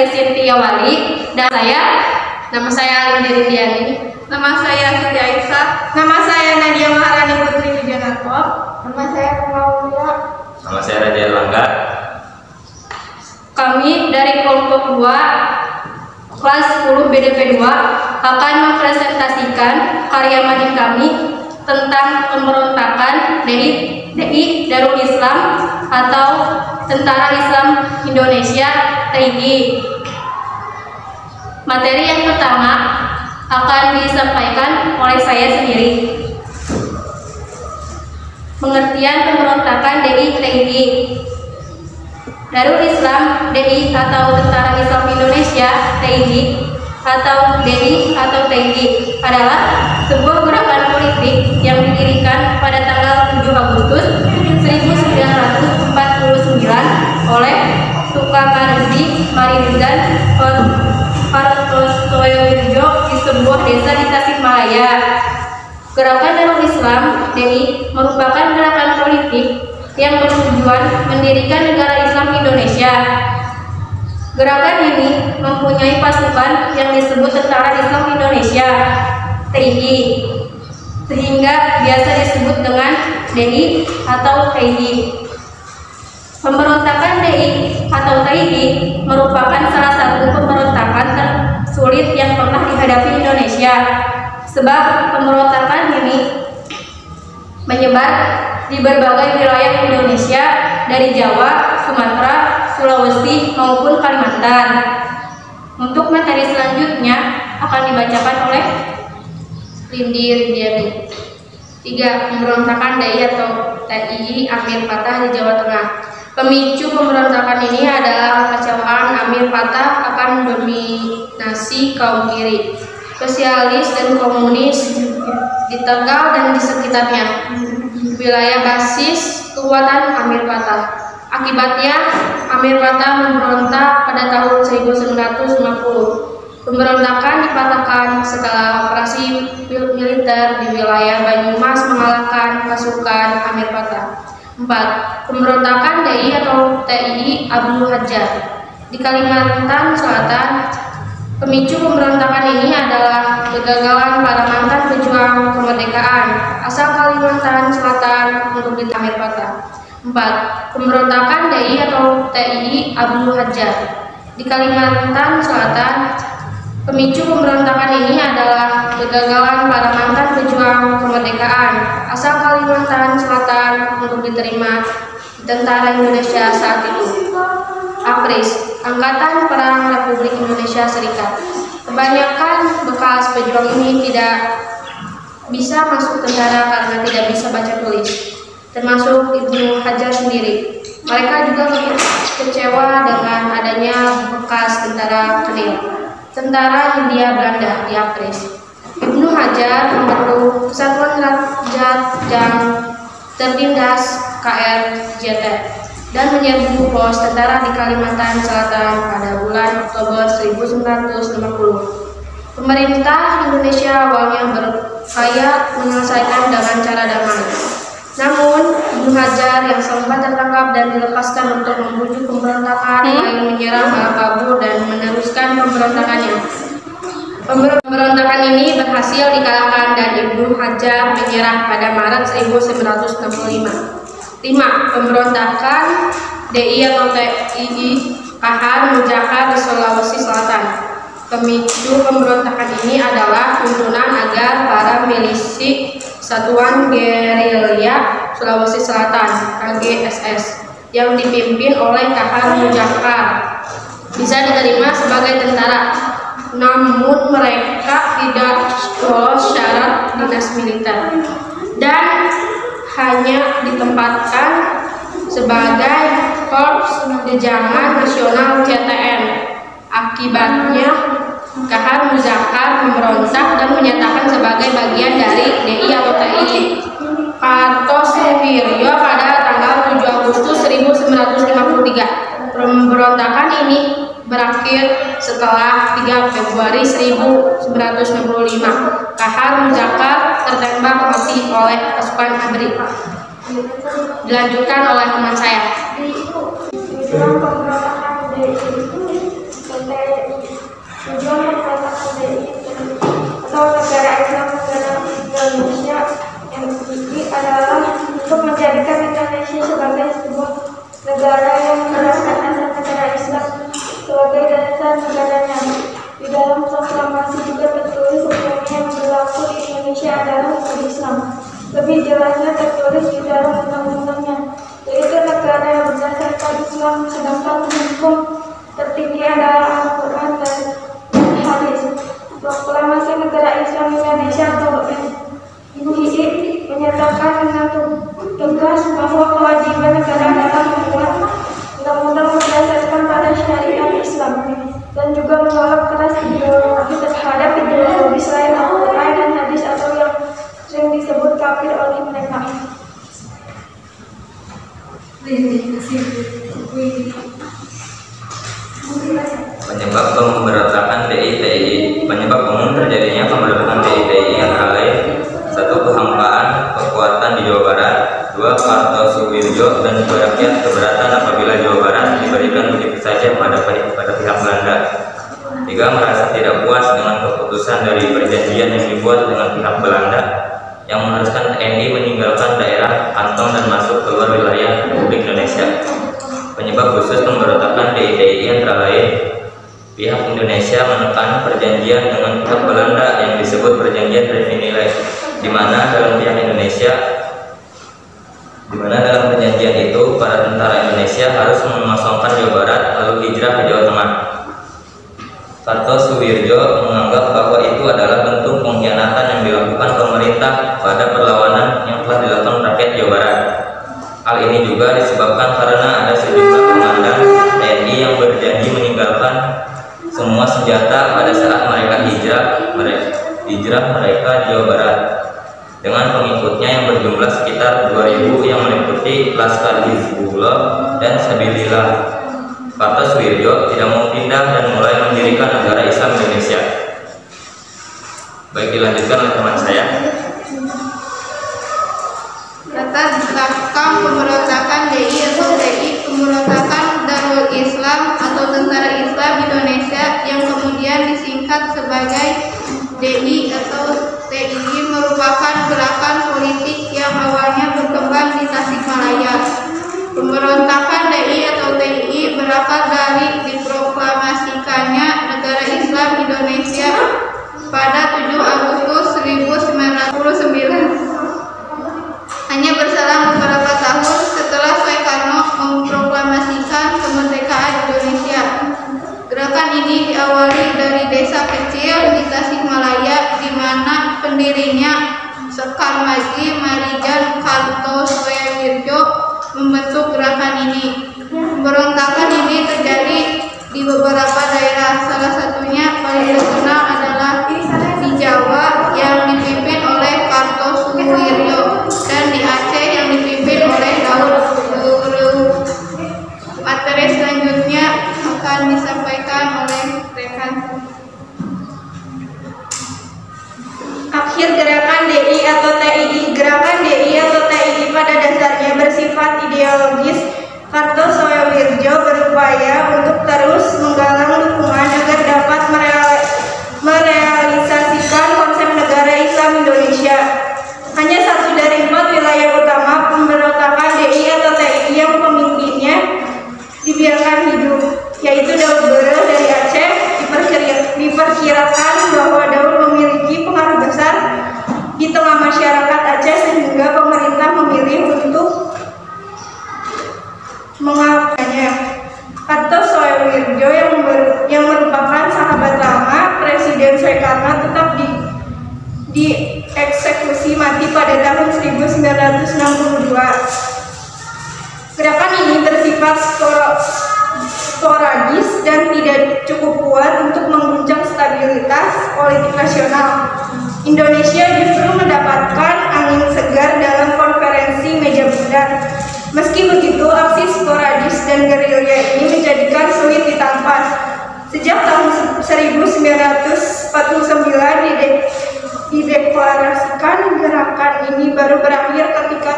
Sintia Wali dan nama saya Alindi Rindiani. Nama saya Siti Aisyah. Nama saya Nadia Maharani Putri Wijanarko. Nama saya Kumaulia. Nama saya Raja Erlangga. Kami dari kelompok 2 kelas 10 BDP 2 akan mempresentasikan karya mading kami tentang pemberontakan DI Darul Islam atau Tentara Islam Indonesia TII. Materi yang pertama akan disampaikan oleh saya sendiri. Pengertian pemberontakan DI TII. Darul Islam DI atau Tentara Islam Indonesia TII atau DI atau TII adalah sebuah gerakan politik yang didirikan pada tanggal 7 Agustus 1949 oleh Sukamardi Marinuzan Kartosoewirjo di sebuah desa di Tasikmalaya. Gerakan Darul Islam DI merupakan gerakan politik yang bertujuan mendirikan negara Islam Indonesia. Gerakan ini mempunyai pasukan yang disebut Tentara Islam Indonesia TII, sehingga biasa disebut dengan DI atau TII. Pemberontakan DI atau TII merupakan salah satu pemberontakan tersulit yang pernah dihadapi Indonesia, sebab pemberontakan ini menyebar di berbagai wilayah Indonesia dari Jawa, Sumatera, Sulawesi maupun Kalimantan. Untuk materi selanjutnya akan dibacakan oleh Lindi Rindiani. 3. Pemberontakan DI atau TII Amir Patah di Jawa Tengah. Pemicu pemberontakan ini adalah kekecewaan Amir Patah akan dominasi kaum kiri, sosialis dan komunis di Tegal dan di sekitarnya, wilayah basis kekuatan Amir Patah. Akibatnya, Amir Patah memberontak pada tahun 1950. Pemberontakan dipatahkan setelah operasi militer di wilayah Banyumas mengalahkan pasukan Amir Patah. 4. Pemberontakan DI atau TII Abu Hajar di Kalimantan Selatan. Pemicu pemberontakan ini adalah kegagalan para mantan pejuang kemerdekaan asal Kalimantan Selatan untuk Amir Patah. 4. Pemberontakan DI atau TII Abu Hajar di Kalimantan Selatan. Pemicu pemberontakan ini adalah kegagalan para mantan pejuang kemerdekaan asal Kalimantan Selatan untuk diterima di Tentara Indonesia saat itu. APRIS, Angkatan Perang Republik Indonesia Serikat. Kebanyakan bekas pejuang ini tidak bisa masuk tentara karena tidak bisa baca tulis, termasuk Ibnu Hajar sendiri. Mereka juga kecewa dengan adanya bekas tentara Kenil, Tentara Hindia Belanda di APRIS. Ibnu Hajar membentuk Kesatuan Rakyat yang tertindas KRJT dan menyerbu pos tentara di Kalimantan Selatan pada bulan Oktober 1950. Pemerintah Indonesia awalnya berupaya menyelesaikan dengan cara damai. Namun, Ibnu Hajar yang sempat tertangkap dan dilepaskan untuk membujuk pemberontakan lalu menyerang, malah kabur dan meneruskan pemberontakannya. Pemberontakan ini berhasil dikalahkan dan Ibnu Hajar menyerah pada Maret 1965. 5. Pemberontakan DI atau TII Kahar Muzakar di Sulawesi Selatan. Pemicu pemberontakan ini adalah tuntunan agar para milisi Satuan Gerilya Sulawesi Selatan (KGSS) yang dipimpin oleh Kahar Muzakar bisa diterima sebagai tentara, namun mereka tidak lolos syarat dinas militer dan hanya ditempatkan sebagai Korps Jejangan Nasional CTN. Akibatnya, Kahar Muzakar memberontak dan menyatakan sebagai bagian dari DI atau TII. Kartosoewirjo pada tanggal 7 Agustus 1953. Pemberontakan ini berakhir setelah 3 Februari 1965. Kahar Muzakar tertembak mati oleh pasukan ABRI. Dilanjutkan oleh teman saya. Pemberontakan DI itu atau negara Islam negara Indonesia (NII) adalah untuk menjadikan Indonesia sebagai sebuah negara yang menerapkan asas negara Islam sebagai dasar negaranya. Di dalam proklamasi juga tertulis hukum yang berlaku di Indonesia adalah hukum Islam. Lebih jelasnya tertulis di dalam undang-undangnya, yaitu negara yang berdasarkan Islam, sedangkan hukum tertinggi adalah Al-Quran dan hadis. Proklamasi Negara Islam Indonesia atau NII menyatakan dengan tegas bahwa kewajiban negara adalah membuat undang-undang berdasarkan pada syariat Islam dan juga menolak keras ideologi terhadap ideologi selain Al-Quran dan hadis atau yang sering disebut kafir oleh mereka. Penyebab pemberontakan DI-TII. Penyebab umum terjadinya pemberontakan DI-TII antara lain: 1. Kehampaan kekuatan di Jawa Barat. 2. Kartosuwirjo dan rakyat keberatan apabila Jawa Barat diberikan begitu saja pada pihak Belanda. 3. Merasa tidak puas dengan keputusan dari perjanjian yang dibuat dengan pihak Belanda yang mengharuskan TNI meninggalkan daerah kantong dan masuk keluar wilayah Republik Indonesia. Penyebab khusus pemberontakan DI-TII antara lain: pihak Indonesia menekan perjanjian dengan pihak Belanda yang disebut perjanjian Revinilet, di mana dalam perjanjian itu para tentara Indonesia harus mengosongkan Jawa Barat lalu hijrah ke Jawa Tengah. Kartosuwirjo menganggap bahwa itu adalah bentuk pengkhianatan yang dilakukan pemerintah pada perlawanan yang telah dilakukan rakyat Jawa Barat. Hal ini juga disebabkan karena ada sejumlah komandan TNI yang berjanji meninggalkan semua senjata pada saat mereka hijrah mereka di Jawa Barat dengan pengikutnya yang berjumlah sekitar 2.000 yang meliputi Laskar Hizbullah dan Sabilillah. Kartosuwirjo tidak mau pindah dan mulai mendirikan negara Islam Indonesia. Baik, dilanjutkan oleh teman saya. Latar belakang pemberontakan DI atau TII. Pemberontakan Darul Islam atau Tentara Islam Indonesia yang kemudian disingkat sebagai DI atau TII merupakan gerakan politik yang awalnya berkembang di Tasikmalaya. Pemberontakan DI atau TII berakar dari diproklamasikannya Negara Islam Indonesia pada 7 Agustus 1949. Hanya berselang beberapa tahun setelah Soekarno memproklamasikan kemerdekaan Indonesia. Gerakan ini diawali dari desa kecil di Tasikmalaya, di mana pendirinya Sekar Maji Marijan Kartosuwirjo membentuk gerakan ini. Pemberontakan ini terjadi di beberapa daerah, salah satunya paling terkenal adalah di Jawa yang dipimpin oleh Kartosuwirjo dan di Aceh yang dipimpin oleh Daud Guru. Materi selanjutnya akan disampaikan oleh rekan. Akhir gerakan DI atau TII. Gerakan DI atau TII pada dasarnya bersifat ideologis. Kartosuwirjo berupaya untuk terus menggalang dukungan agar dapat merealisasikan konsep negara Islam Indonesia. Hanya satu dari 4 wilayah utama pemberontakan DI atau TII yang pemimpinnya dibiarkan hidup, yaitu Daud Guru dari Aceh. Diperkirakan bahwa Daud memiliki pengaruh besar di tengah masyarakat Aceh sehingga pemerintah memilih untuk mengawalnya. Kartosuwirjo yang merupakan sahabat lama Presiden Soekarno tetap dieksekusi mati pada tahun 1962. Gerakan ini bersifat sporadis dan tidak cukup kuat untuk mengguncang stabilitas politik nasional. Indonesia justru mendapatkan angin segar dalam konferensi meja bulan. Meski begitu, aksi sporadis dan gerilya ini menjadikan sulit ditampas. Sejak tahun 1949 dideklarasikan, gerakan ini baru berakhir ketika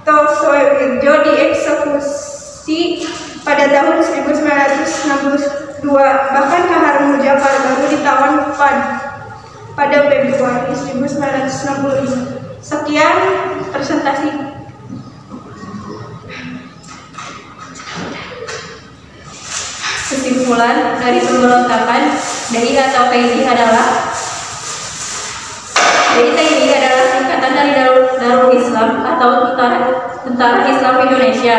Kartosuwirjo dieksekusi pada tahun 1962. Bahkan Kahar Muzafar baru ditawan pada Februari 1965. Sekian presentasi. Kesimpulan dari pemberontakan DI atau TII adalah TII adalah singkatan dari Darul Islam atau Tentara Islam Indonesia.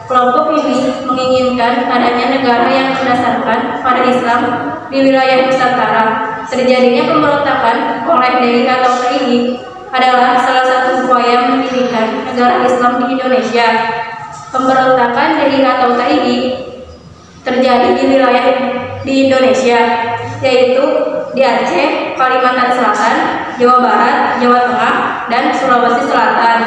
Kelompok ini menginginkan adanya negara yang berdasarkan pada Islam di wilayah Nusantara. Terjadinya pemberontakan oleh DI atau TII adalah salah satu upaya mendirikan negara Islam di Indonesia. Pemberontakan DI atau TII terjadi di wilayah di Indonesia, yaitu di Aceh, Kalimantan Selatan, Jawa Barat, Jawa Tengah, dan Sulawesi Selatan.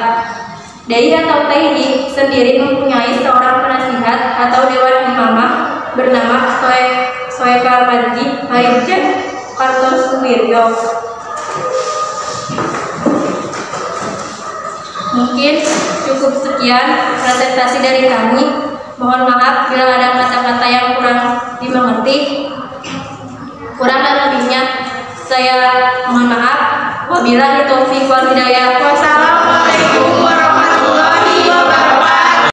DI atau TII sendiri mempunyai seorang penasihat atau dewan imamah bernama Soeka Madji Hairjan Kartosuwiryo. Mungkin cukup sekian presentasi dari kami. Mohon maaf bila ada kata-kata yang kurang dimengerti. Kurang dan lebihnya saya mohon maaf. Wabillahi taufiq wal hidayah. Wassalamualaikum